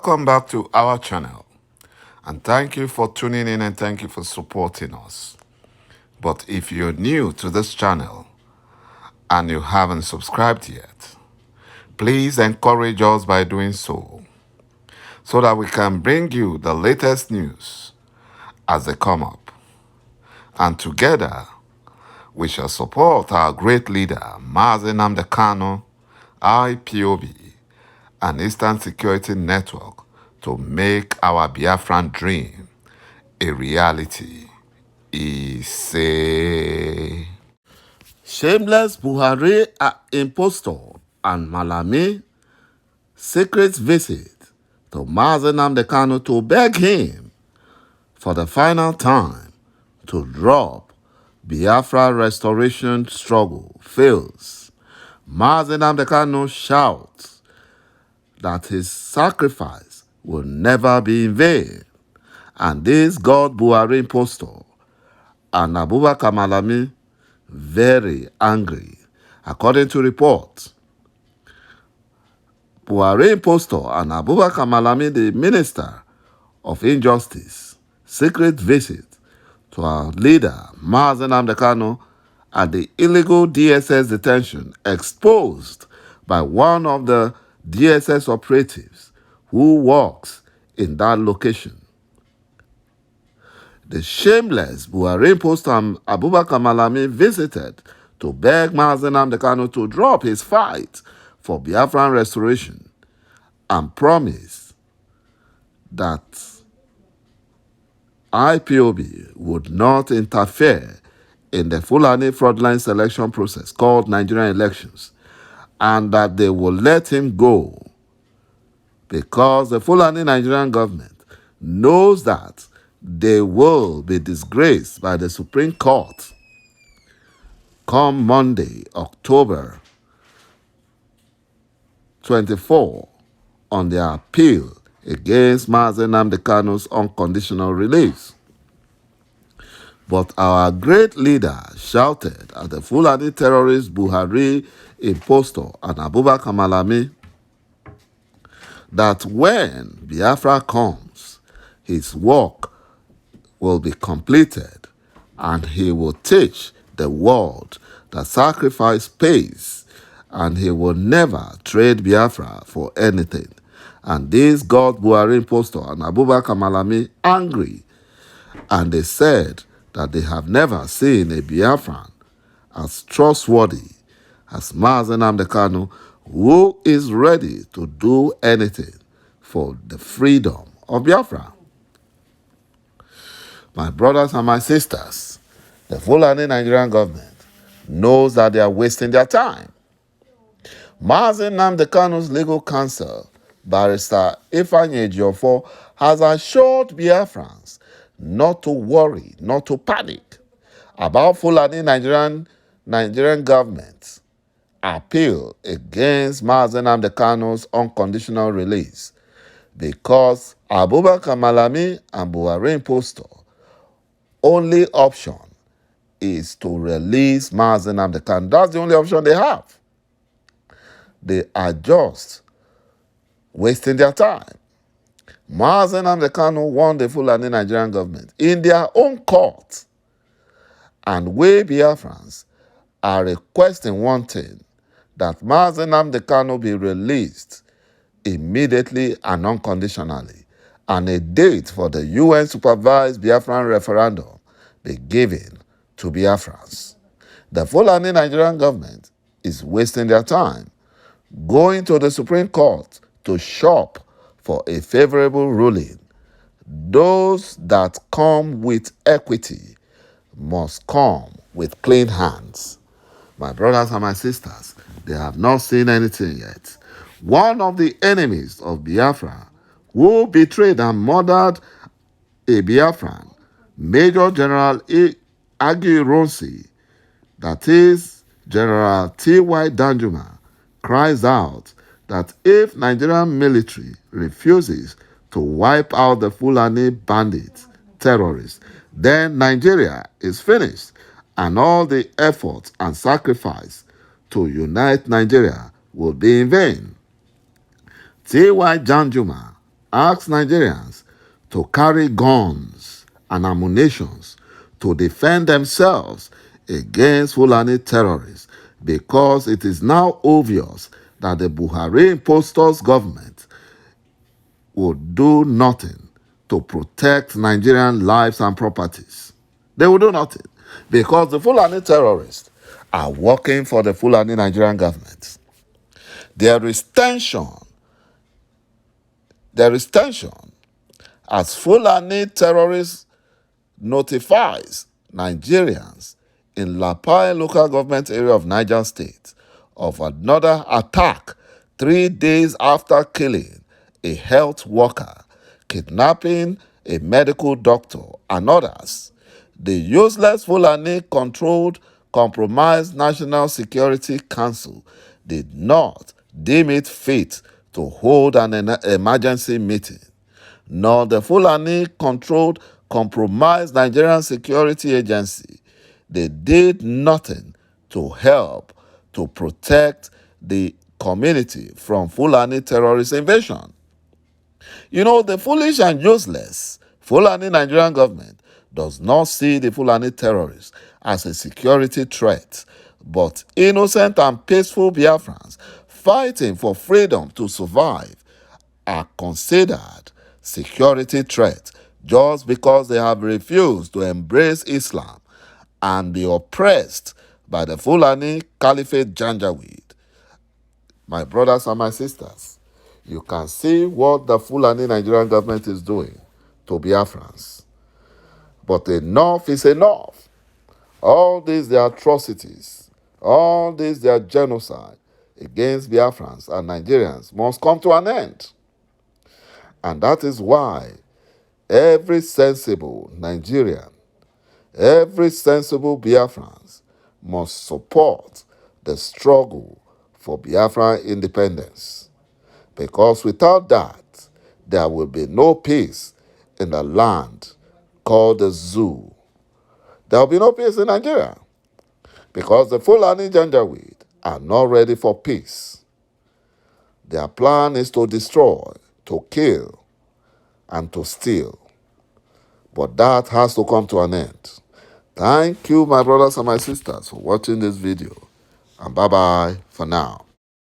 Welcome back to our channel, and thank you for tuning in and thank you for supporting us. But if you're new to this channel and you haven't subscribed yet, please encourage us by doing so that we can bring you the latest news as they come up. And together, we shall support our great leader, ŁAÐ ŁAÐ IPOB, and Eastern Security Network to make our Biafran dream a reality. Ise. Shameless Buhari impostor and Malami secret visit to ŁAÐ ŁAÐ to beg him for the final time to drop Biafra restoration struggle fails. ŁAÐ ŁAÐ shouts that his sacrifice will never be in vain. And this God Buhari impostor and Abubakar Malami very angry. According to reports, Buhari impostor and Abubakar Malami, the Minister of Injustice, secret visit to our leader, ŁAÐ ŁAÐ, at the illegal DSS detention exposed by one of the DSS operatives who works in that location. The shameless Buhari impostor and Abubakar Malami visited to beg ŁAZ ŁAÐ to drop his fight for Biafran restoration and promise that IPOB would not interfere in the Fulani fraudulent selection process called Nigerian elections, and that they will let him go because the Fulani Nigerian government knows that they will be disgraced by the Supreme Court come Monday, October 24, on their appeal against ŁAZ ŁA's unconditional release. But our great leader shouted at the Fulani terrorist Buhari impostor and Abubakar Malami that when Biafra comes, his work will be completed and he will teach the world that sacrifice pays, and he will never trade Biafra for anything. And this God Buhari impostor and Abubakar Malami angry, and they said that they have never seen a Biafran as trustworthy as ŁAZ ŁAÐ, who is ready to do anything for the freedom of Biafra. My brothers and my sisters, the Fulani Nigerian government knows that they are wasting their time. ŁAZ ŁAD's legal counsel, Barrister Ifeanyi Ejiofor, has assured Biafrans not to worry, not to panic about Fulani Nigerian government's appeal against ŁAZ ŁAD's unconditional release, because Abubakar Malami and Buhari impostor only option is to release ŁAZ ŁAD. That's the only option they have. They are just wasting their time. ŁAZ ŁAD won the Fulani Nigerian government in their own court, and we Biafrans are requesting one thing, that ŁAZ ŁAD be released immediately and unconditionally, and a date for the UN-supervised Biafran referendum be given to Biafrans. The Fulani Nigerian government is wasting their time going to the Supreme Court to shop for a favorable ruling. Those that come with equity must come with clean hands. My brothers and my sisters, they have not seen anything yet. One of the enemies of Biafra, who betrayed and murdered a Biafran, Major General Aguiyi, that is General T.Y. Danjuma, cries out that if Nigerian military refuses to wipe out the Fulani bandits, terrorists, then Nigeria is finished, and all the efforts and sacrifice to unite Nigeria will be in vain. T.Y. Danjuma asked Nigerians to carry guns and ammunition to defend themselves against Fulani terrorists because it is now obvious that the Buhari impostors government would do nothing to protect Nigerian lives and properties. They will do nothing because the Fulani terrorists are working for the Fulani Nigerian government. There is tension. As Fulani terrorists notifies Nigerians in Lapai local government area of Niger State of another attack 3 days after killing a health worker, kidnapping a medical doctor, and others. The useless Fulani-controlled compromised National Security Council did not deem it fit to hold an emergency meeting, nor the Fulani-controlled compromised Nigerian Security Agency. They did nothing to help to protect the community from Fulani terrorist invasion. You know, the foolish and useless Fulani Nigerian government does not see the Fulani terrorists as a security threat, but innocent and peaceful Biafrans fighting for freedom to survive are considered security threats just because they have refused to embrace Islam and be oppressed by the Fulani Caliphate Janjaweed. My brothers and my sisters, you can see what the Fulani Nigerian government is doing to Biafrans. But enough is enough. All these their atrocities, all this their genocide against Biafrans and Nigerians must come to an end. And that is why every sensible Nigerian, every sensible Biafrans must support the struggle for Biafran independence. Because without that, there will be no peace in the land called the zoo. There will be no peace in Nigeria because the Fulani Janjaweed are not ready for peace. Their plan is to destroy, to kill, and to steal. But that has to come to an end. Thank you, my brothers and my sisters, for watching this video. And bye-bye for now.